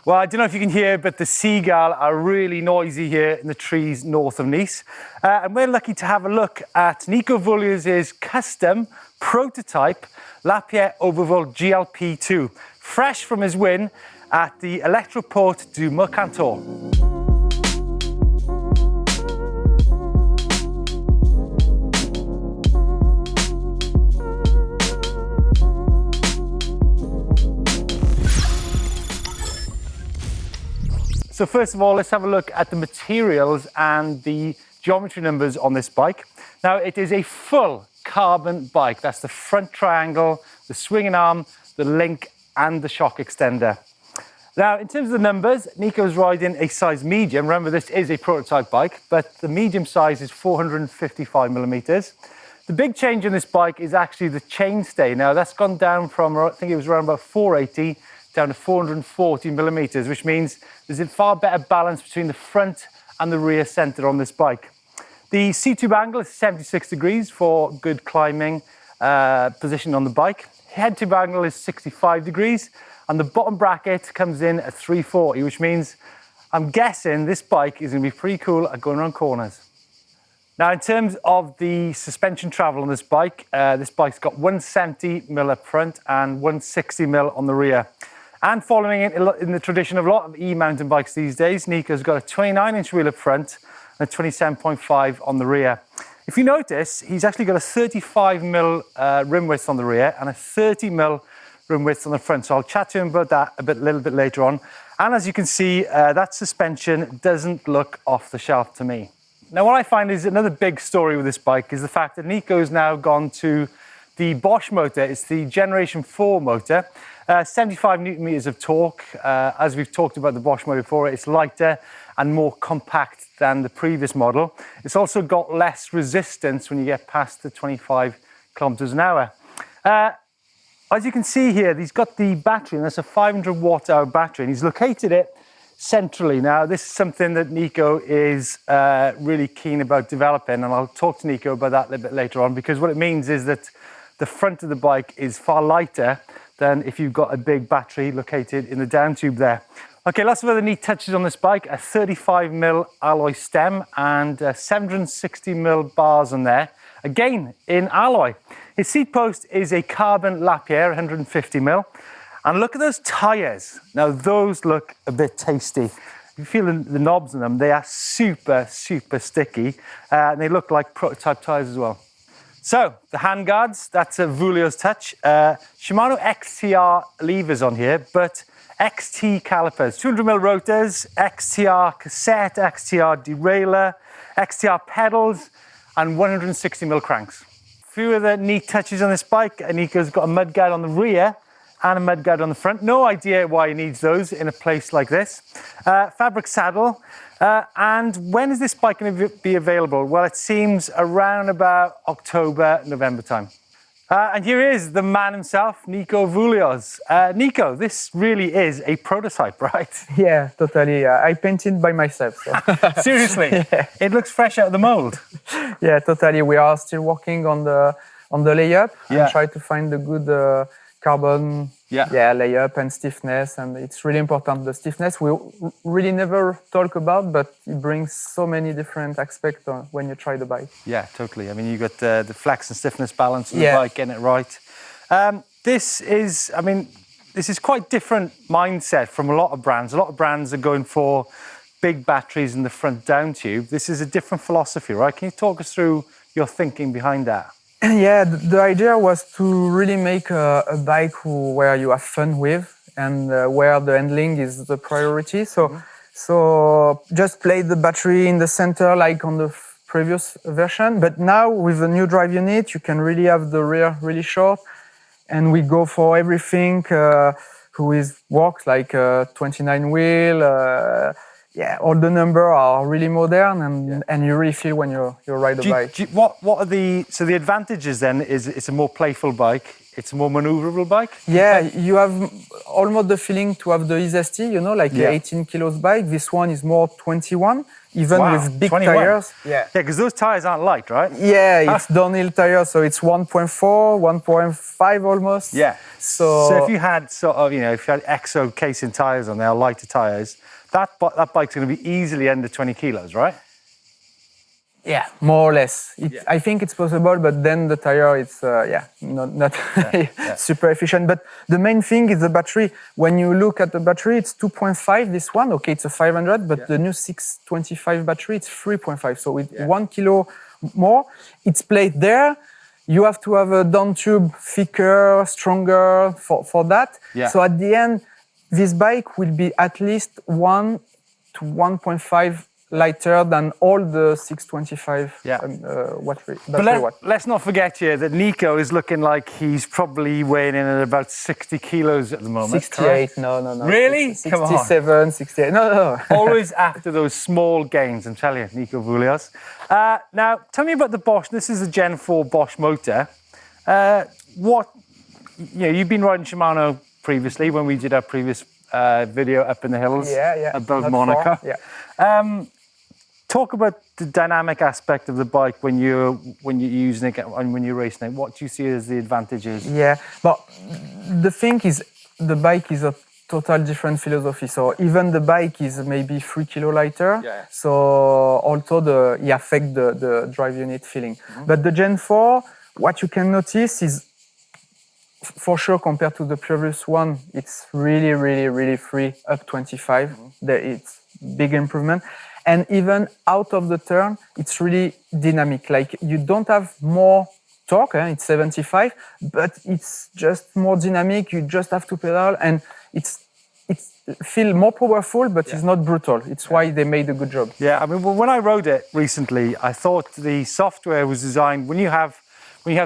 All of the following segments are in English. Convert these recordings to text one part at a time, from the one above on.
Well, I don't know if you can hear, but the seagull are really noisy here in the trees north of Nice. And we're lucky to have a look at Nico Vouilloz's custom prototype Lapierre Overvolt GLP2, fresh from his win at the Electroport du Mercantour. So first of all, let's have a look at the materials and the geometry numbers on this bike. Now, it is a full carbon bike. That's the front triangle, the swinging arm, the link, and the shock extender. Now, in terms of the numbers, Nico's riding a size medium. Remember, this is a prototype bike, but the medium size is 455 millimeters. The big change on this bike is actually the chainstay. Now, that's gone down from, I think it was around about 480 down to 440 millimeters, which means there's a far better balance between the front and the rear center on this bike. The seat-tube angle is 76 degrees for good climbing position on the bike. Head-tube angle is 65 degrees, and the bottom bracket comes in at 340, which means I'm guessing this bike is going to be pretty cool at going around corners. Now, in terms of the suspension travel on this bike's got 170mm up front and 160mm on the rear. And following it in the tradition of a lot of e-mountain bikes these days, Nico's got a 29-inch wheel up front and a 27.5 on the rear. If you notice, he's actually got a 35mm rim width on the rear and a 30mm rim width on the front. So I'll chat to him about that a little bit later on. And as you can see, that suspension doesn't look off the shelf to me. Now, what I find is another big story with this bike is the fact that Nico's now gone to the Bosch motor. It's the Generation 4 motor. 75 newton meters of torque. As we've talked about the Bosch motor before, it's lighter and more compact than the previous model. It's also got less resistance when you get past the 25 kilometers an hour. As you can see here, he's got the battery, and that's a 500 watt hour battery, and he's located it centrally. Now, this is something that Nico is really keen about developing, and I'll talk to Nico about that a little bit later on, because what it means is that the front of the bike is far lighter than if you've got a big battery located in the down tube there. Okay, lots of other neat touches on this bike. A 35mm alloy stem and 760mm bars on there, again in alloy. His seat post is a carbon Lapierre 150mm. And look at those tyres. Now, those look a bit tasty. You feel the knobs in them, they are super, super sticky. And they look like prototype tyres as well. So, the handguards, that's a Vouilloz touch. Shimano XTR levers on here, but XT calipers. 200mm rotors, XTR cassette, XTR derailleur, XTR pedals, and 160mm cranks. A few other neat touches on this bike. Nico's got a mudguard on the rear and a mudguard on the front. No idea why he needs those in a place like this. Fabric saddle. And when is this bike going to be available? Well, it seems around about October, November time. And here is the man himself, Nico Vouilloz. Nico, this really is a prototype, right? Yeah, totally. I painted by myself. So. Seriously? Yeah. It looks fresh out of the mold. Yeah, totally. We are still working on the layup and try to find the good carbon layup and stiffness, and it's really important. The stiffness we really never talk about, but it brings so many different aspects when you try the bike. Yeah, totally. I mean, you got the flex and stiffness balance of the bike, getting it right. This is quite different mindset from a lot of brands. A lot of brands are going for big batteries in the front down tube. This is a different philosophy, right? Can you talk us through your thinking behind that? Yeah, the idea was to really make a bike where you have fun with and where the handling is the priority. So just play the battery in the center like on the previous version. But now with the new drive unit, you can really have the rear really short. And we go for everything works like 29 wheel. All the numbers are really modern, and you really feel when you ride a bike. What are the advantages then? Is it's a more playful bike. it's a more maneuverable bike? Yeah, you have almost the feeling to have the EZST, you know, like the 18 kilos bike. This one is more 21, even with big 21. tires. Yeah, because those tires aren't light, right? Yeah, it's downhill tires, so it's 1.4, 1.5 almost. Yeah. So if you had sort of, you know, if you had EXO casing tires on there, lighter tires, that bike's going to be easily under 20 kilos, right? Yeah, more or less. I think it's possible, but then the tire, it's not super efficient. But the main thing is the battery. When you look at the battery, it's 2.5, this one. Okay, it's a 500, but the new 625 battery, it's 3.5. So with 1 kilo more, it's placed there. You have to have a down tube thicker, stronger for that. Yeah. So at the end, this bike will be at least 1 to 1.5 lighter than all the 625 But let's not forget here that Nico is looking like he's probably weighing in at about 60 kilos at the moment. 68, no. Really? 67, 68, no. Always after those small gains, I'm telling you, Nico Vouilloz. Now, tell me about the Bosch. This is a Gen 4 Bosch motor. You've been riding Shimano previously when we did our previous video up in the hills above Monaco. Talk about the dynamic aspect of the bike when you're using it and when you're racing it. What do you see as the advantages? Yeah, but the thing is, the bike is a total different philosophy. So even the bike is maybe 3 kilo lighter. Yeah. So also it affects the drive unit feeling. Mm-hmm. But the Gen 4, what you can notice is, for sure, compared to the previous one, it's really, really, really free up 25. Mm-hmm. It's big improvement. And even out of the turn, it's really dynamic. Like you don't have more torque, it's 75, but it's just more dynamic. You just have to pedal, and it's feel more powerful, but it's not brutal. It's why they made a good job. Yeah, I mean, when I rode it recently, I thought the software was designed when you have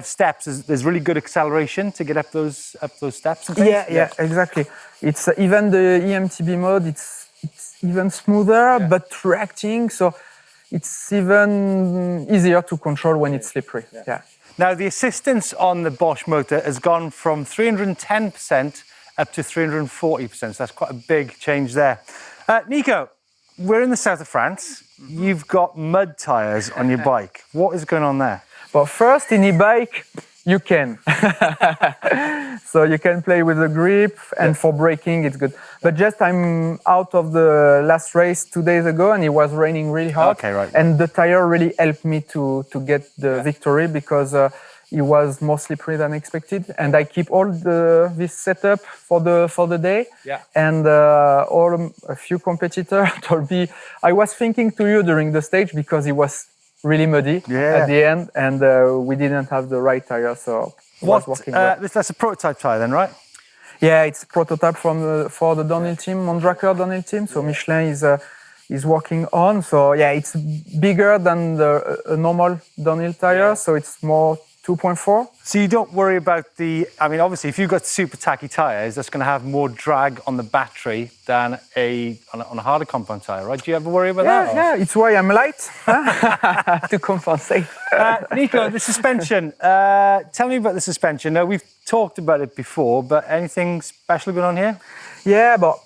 steps, there's really good acceleration to get up those steps and things. Yeah, exactly. It's even the EMTB mode. It's even smoother, but reacting, so it's even easier to control when it's slippery. Yeah. Now, the assistance on the Bosch motor has gone from 310% up to 340%, so that's quite a big change there. Nico, we're in the south of France. You've got mud tires on your bike. What is going on there? Well, first, in e-bike, you can. So you can play with the grip, and for braking, it's good. But just I'm out of the last race 2 days ago, and it was raining really hard. Okay, right. And the tire really helped me to get the victory, because it was more slippery than expected. And I keep all this setup for the day. Yeah. And a few competitors told me, I was thinking to you during the stage, because it was really muddy at the end, and we didn't have the right tire, so it was working well. That's a prototype tire then, right? Yeah, it's a prototype for the downhill team, Mondraker downhill team. So Michelin is working on. So yeah, it's bigger than a normal downhill tire, so it's more 2.4. So you don't worry about obviously, if you've got super tacky tires, that's going to have more drag on the battery than on a harder compound tire, right? Do you ever worry about that? Yeah, it's why I'm light, to compensate. Nico, the suspension. Tell me about the suspension. Now, we've talked about it before, but anything special going on here? Yeah, but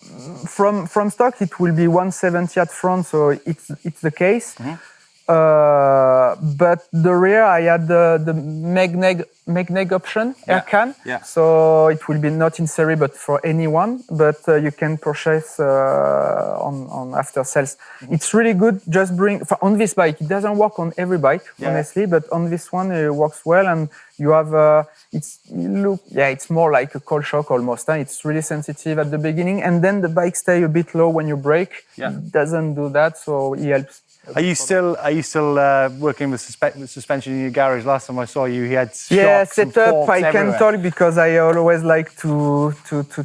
from stock, it will be 170 at front, so it's the case. Mm-hmm. But the rear, I had the Meg Neg option, air can. Yeah. So it will be not in series, but for anyone. But you can purchase on after sales. Mm-hmm. It's really good. Just on this bike. It doesn't work on every bike, honestly, but on this one it works well. And you have it's more like a cold shock almost. It's really sensitive at the beginning, and then the bike stay a bit low when you brake. Yeah. It doesn't do that, so it helps. Are you still working with suspension in your garage? Last time I saw you, he had shocks set up. I can talk because I always like to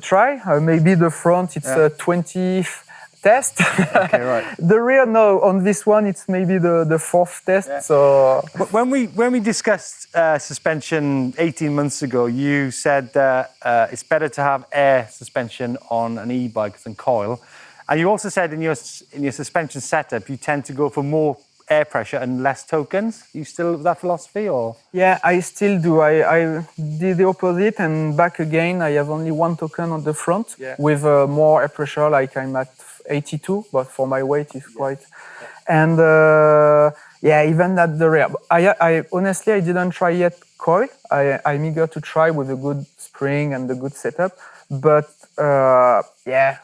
try. Maybe the front, it's a 20th test. Okay, right. The rear, no. On this one, it's maybe the 4th test. Yeah. So when we discussed suspension 18 months ago, you said that it's better to have air suspension on an e-bike than coil. And you also said in your suspension setup, you tend to go for more air pressure and less tokens. You still with that philosophy, or? Yeah, I still do. I did the opposite, and back again, I have only one token on the front with more air pressure, like I'm at 82, but for my weight, it's quite. And yeah, even at the rear. I honestly, I didn't try yet coil. I'm eager to try with a good spring and a good setup. But yeah,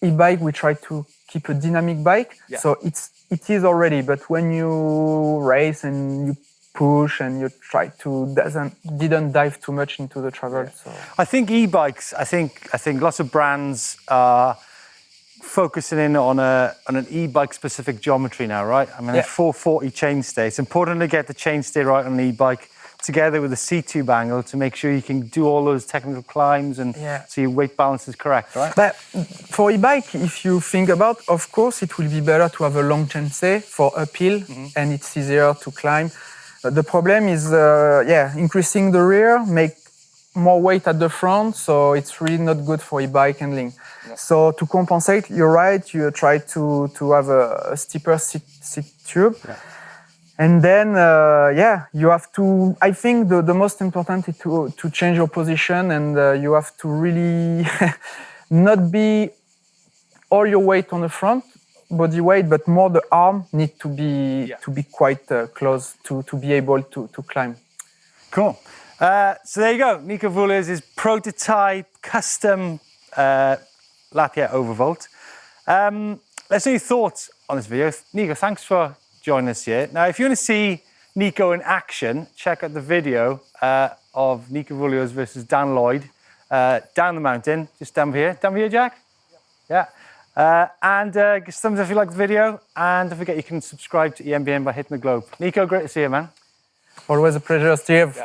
e-bike, we try to keep a dynamic bike. So it is already, but when you race and you push and you try to didn't dive too much into the travel. So I think e-bikes. I think lots of brands are focusing in on an e-bike specific geometry now, right? I mean, a 440 chainstay. It's important to get the chainstay right on an e-bike together with the C-tube angle to make sure you can do all those technical climbs and so your weight balance is correct, right? But for e-bike, if you think about, of course, it will be better to have a long chainstay for uphill and it's easier to climb. The problem is, increasing the rear, make more weight at the front, so it's really not good for e-bike handling. So to compensate, you're right, you try to have a steeper seat tube. And then, you have to, I think the most important is to change your position, and you have to really not be all your weight on the front, body weight, but more the arm need to be quite close to be able to climb. Cool. So there you go, Nico Vouilloz' prototype custom Lapierre Overvolt. Let's know your thoughts on this video. Nico, thanks for joining us here. Now, if you want to see Nico in action, check out the video of Nico Vouilloz versus Dan Lloyd down the mountain, just down here. Down here, Jack? Yeah. And give us a thumbs up if you like the video, and don't forget you can subscribe to EMBN by hitting the globe. Nico, great to see you, man. Always a pleasure, Steve.